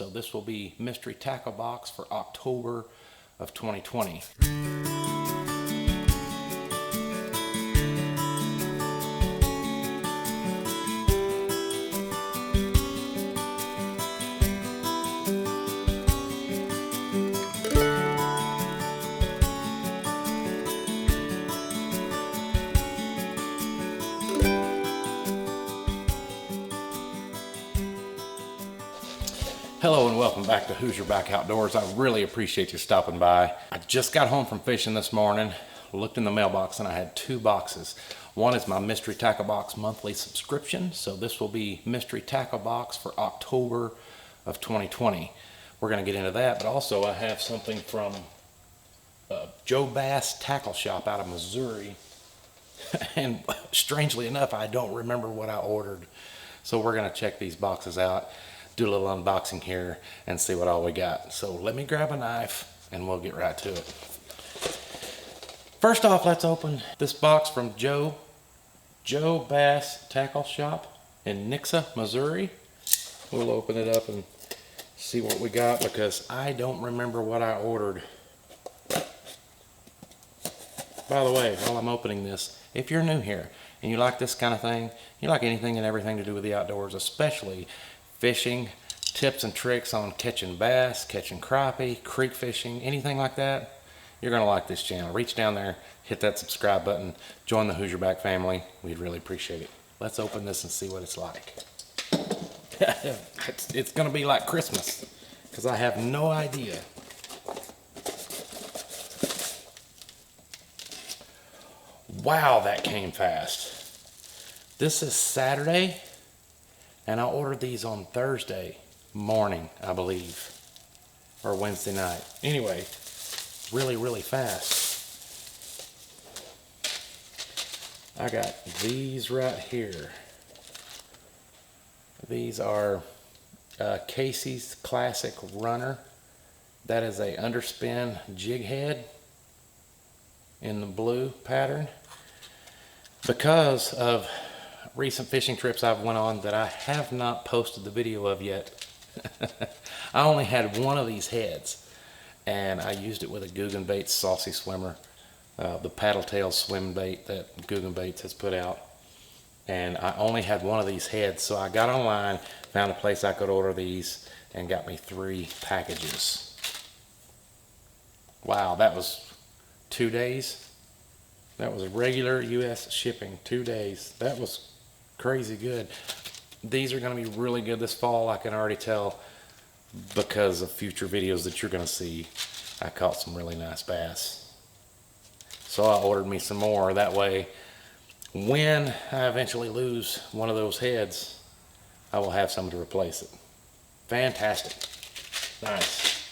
So this will be mystery tackle box for October of 2020. Hello and welcome back to Hoosierback Outdoors. I really appreciate you stopping by. I just got home from fishing this morning, looked in the mailbox, and I had two boxes. One is my Mystery Tackle Box monthly subscription, so this will be Mystery Tackle Box for October of 2020. We're going to get into that, but also I have something from Joe Bass Tackle Shop out of Missouri, and strangely enough, I don't remember what I ordered. So we're going to check these boxes out, do a little unboxing here, and see what all we got. So let me grab a knife and we'll get right to it. First off, let's open this box from Joe Bass Tackle Shop in Nixa, Missouri. We'll open it up and see what we got because I don't remember what I ordered. By the way, while I'm opening this, if you're new here and you like this kind of thing, you like anything and everything to do with the outdoors, especially fishing, tips and tricks on catching bass, catching crappie, creek fishing, anything like that, you're going to like this channel. Reach down there, hit that subscribe button, join the Hoosierback family. We'd really appreciate it. Let's open this and see what it's like. It's going to be like Christmas because I have no idea. Wow, that came fast. This is Saturday. And I ordered these on Thursday morning, I believe, or Wednesday night. Anyway, really fast. I got these right here. These are Casey's Classic Runner. That is a underspin jig head in the blue pattern. Because of recent fishing trips I've went on that I have not posted the video of yet. I only had one of these heads and I used it with a Guggen Baits Saucy Swimmer, the paddle tail swim bait that Guggen Baits has put out, and I only had one of these heads, so I got online, found a place I could order these, and got me 3 packages. Wow, that was 2 days. That was regular US shipping, 2 days. That was crazy good. These are going to be really good this fall. I can already tell because of future videos that you're going to see. I caught some really nice bass. So I ordered me some more. That way, when I eventually lose one of those heads, I will have some to replace it. Fantastic. Nice.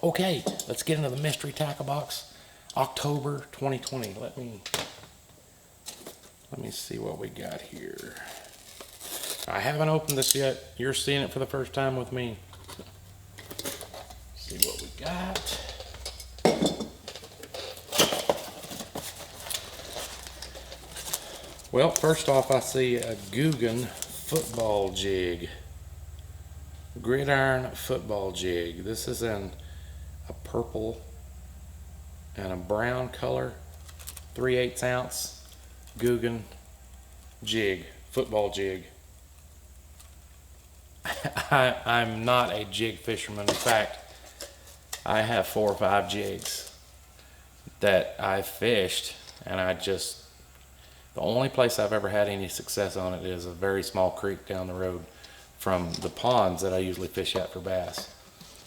Okay, let's get into the mystery tackle box. October 2020. Let me see what we got here. I haven't opened this yet. You're seeing it for the first time with me. See what we got. Well, first off, I see a Guggen football jig. Gridiron football jig. This is in a purple and a brown color. 3/8 ounce. Guggen jig, football jig. I'm not a jig fisherman. In fact, I have 4 or 5 jigs that I fished, and the only place I've ever had any success on it is a very small creek down the road from the ponds that I usually fish at for bass.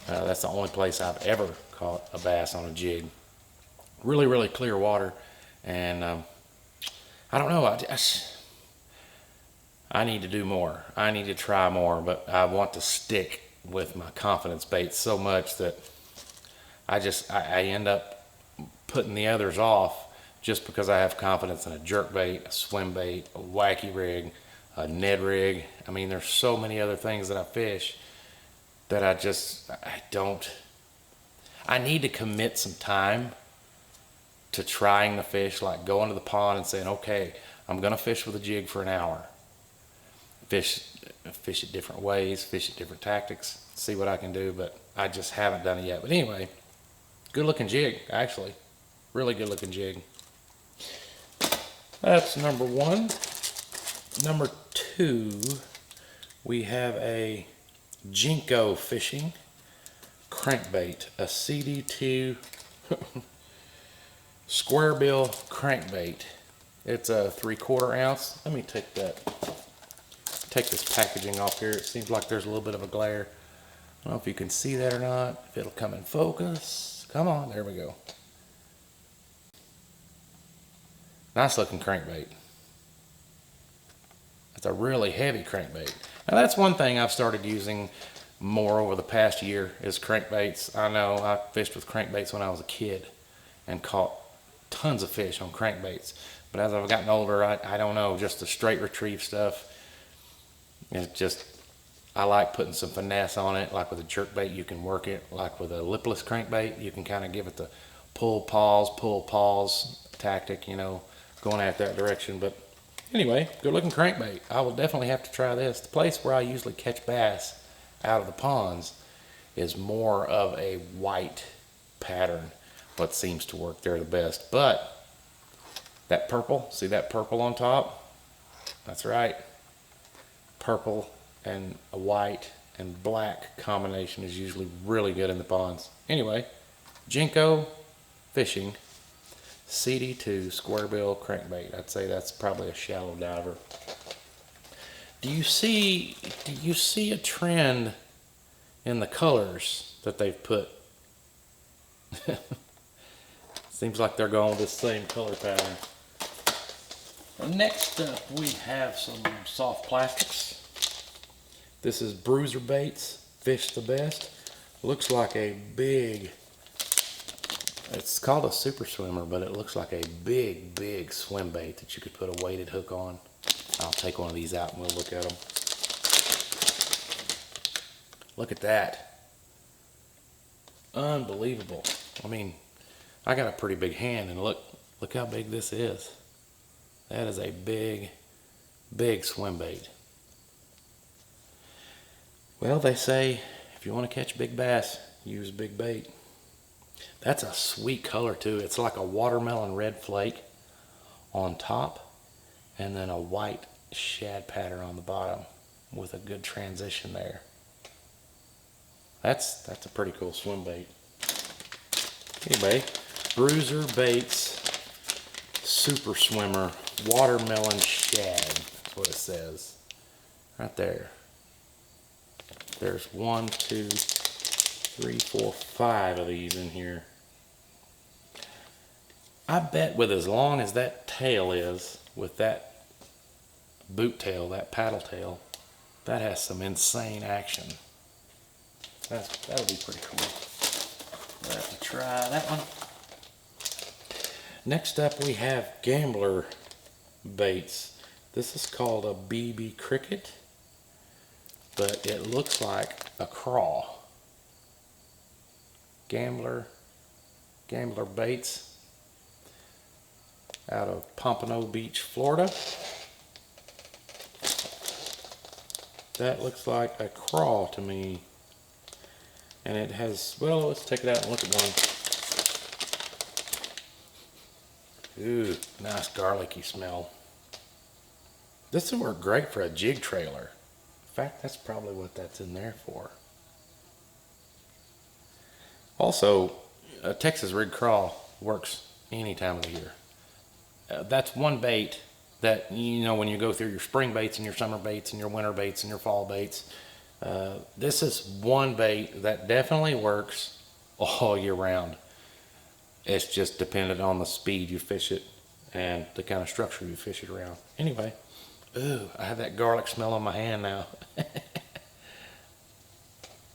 That's the only place I've ever caught a bass on a jig. Really clear water, and I don't know, I need to do more. I need to try more, but I want to stick with my confidence baits so much that I end up putting the others off just because I have confidence in a jerk bait, a swim bait, a wacky rig, a Ned rig. I mean, there's so many other things that I fish that I need to commit some time to trying the fish, like going to the pond and saying, okay, I'm gonna fish with a jig for an hour. Fish fish it different ways, fish it different tactics, see what I can do, but I just haven't done it yet. But anyway, good looking jig, actually. Really good looking jig. That's number one. Number two, we have a Jenko fishing crankbait, a CD2 square bill crankbait. It's a 3/4 ounce. Let me take this packaging off here. It seems like there's a little bit of a glare. I don't know if you can see that or not, if it'll come in focus. Come on, there we go. Nice looking crankbait. It's a really heavy crankbait. Now that's one thing I've started using more over the past year is crankbaits. I know I fished with crankbaits when I was a kid and caught tons of fish on crankbaits. But as I've gotten older, I don't know, just the straight retrieve stuff. It's just, I like putting some finesse on it. Like with a jerkbait, you can work it. Like with a lipless crankbait, you can kind of give it the pull, pause tactic, you know, going at that direction. But anyway, good looking crankbait. I will definitely have to try this. The place where I usually catch bass out of the ponds is more of a white pattern. What seems to work there the best. But that purple, see that purple on top? That's right. Purple and a white and black combination is usually really good in the ponds. Anyway, Jenko fishing CD2 square bill crankbait. I'd say that's probably a shallow diver. Do you see a trend in the colors that they've put? Seems like they're going with the same color pattern. Next up, we have some soft plastics. This is Bruiser baits, Fish the Best. Looks like a big, it's called a super swimmer, but it looks like a big swim bait that you could put a weighted hook on. I'll take one of these out and we'll look at them. Look at that. Unbelievable. I mean, I got a pretty big hand, and look how big this is. That is a big swim bait. Well, they say if you want to catch big bass, use big bait. That's a sweet color too. It's like a watermelon red flake on top, and then a white shad pattern on the bottom with a good transition there. That's a pretty cool swim bait. Anyway, Bruiser Baits Super Swimmer Watermelon Shad. That's what it says. Right there. There's 1, 2, 3, 4, 5 of these in here. I bet with as long as that tail is, with that boot tail, that paddle tail, that has some insane action. That'll be pretty cool. We'll have to try that one. Next up we have Gambler baits. This is called a BB Cricket, but it looks like a craw. Gambler baits out of Pompano Beach, Florida. That looks like a craw to me. And it has, well, let's take it out and look at one. Ooh, nice garlicky smell. This would work great for a jig trailer. In fact, that's probably what that's in there for. Also, a Texas rig craw works any time of the year. That's one bait that, you know, when you go through your spring baits and your summer baits and your winter baits and your fall baits, this is one bait that definitely works all year round. It's just dependent on the speed you fish it and the kind of structure you fish it around. Anyway, ooh, I have that garlic smell on my hand now.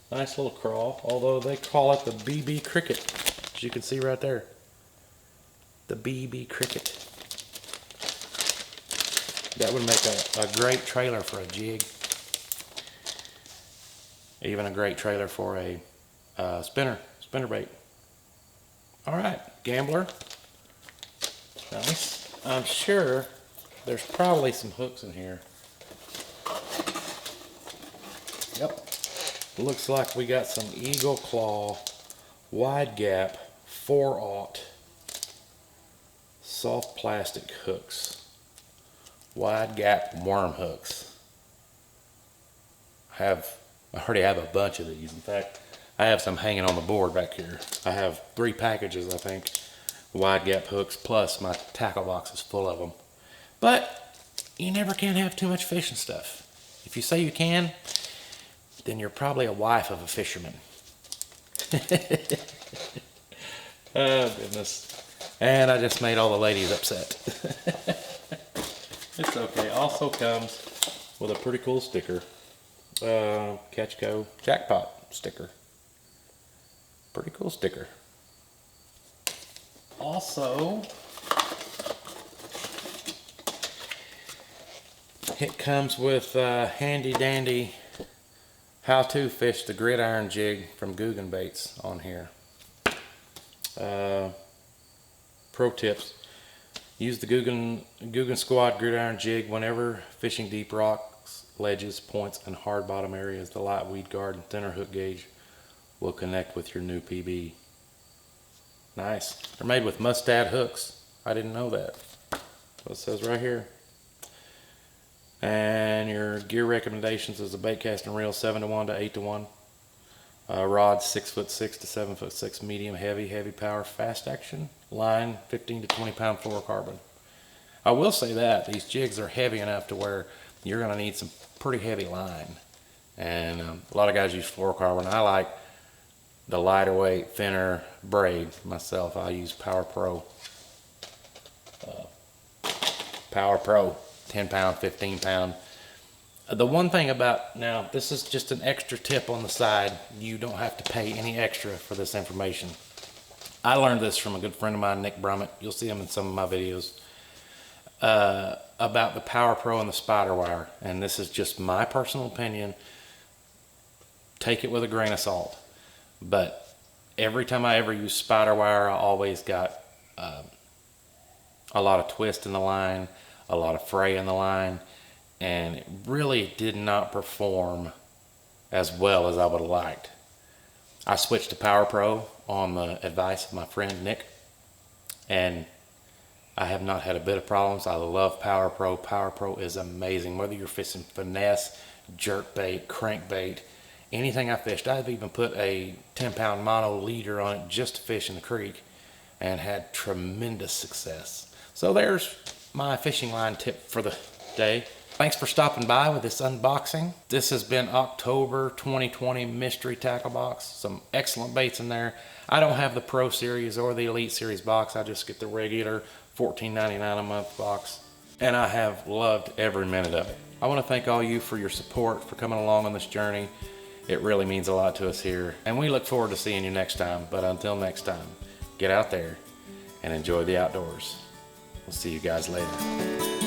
Nice little craw, although they call it the BB Cricket, as you can see right there. The BB Cricket. That would make a great trailer for a jig. Even a great trailer for a spinner bait. All right, Gambler. Nice. I'm sure there's probably some hooks in here. Yep. Looks like we got some Eagle Claw wide gap 4/0 soft plastic hooks. Wide gap worm hooks. I already have a bunch of these. In fact, I have some hanging on the board back here. I have 3 packages, I think, wide gap hooks, plus my tackle box is full of them. But you never can have too much fishing stuff. If you say you can, then you're probably a wife of a fisherman. Oh goodness. And I just made all the ladies upset. It's okay. Also comes with a pretty cool sticker. Go Jackpot sticker. Pretty cool sticker. Also, it comes with handy dandy how to fish the gridiron jig from Guggen Baits on here. Pro tips: use the Guggen Squad gridiron jig whenever fishing deep rocks, ledges, points, and hard bottom areas. The light weed guard and thinner hook gauge will connect with your new PB. Nice. They're made with mustad hooks. I didn't know that. What it says right here. And your gear recommendations is a bait casting reel 7-to-1 to 8-to-1. Rod 6'6" to 7'6", medium heavy power, fast action. Line 15 to 20 pound fluorocarbon. I will say that these jigs are heavy enough to where you're going to need some pretty heavy line. And a lot of guys use fluorocarbon. I like the lighter weight, thinner braid. Myself, I use Power Pro. Power Pro, 10 pound, 15 pound. The one thing about, now this is just an extra tip on the side. You don't have to pay any extra for this information. I learned this from a good friend of mine, Nick Brummett. You'll see him in some of my videos. About the Power Pro and the spider wire. And this is just my personal opinion. Take it with a grain of salt. But every time I ever use spider wire, I always got a lot of twist in the line, a lot of fray in the line, and it really did not perform as well as I would have liked. I switched to Power Pro on the advice of my friend Nick, and I have not had a bit of problems. I love Power Pro. Power Pro is amazing. Whether you're fishing finesse, jerk bait, crankbait, anything I fished. I've even put a 10 pound mono leader on it just to fish in the creek and had tremendous success. So there's my fishing line tip for the day. Thanks for stopping by with this unboxing. This has been October 2020 mystery tackle box. Some excellent baits in there. I don't have the Pro Series or the Elite Series box. I just get the regular $14.99 a month box. And I have loved every minute of it. I want to thank all you for your support, for coming along on this journey. It really means a lot to us here. And we look forward to seeing you next time. But until next time, get out there and enjoy the outdoors. We'll see you guys later.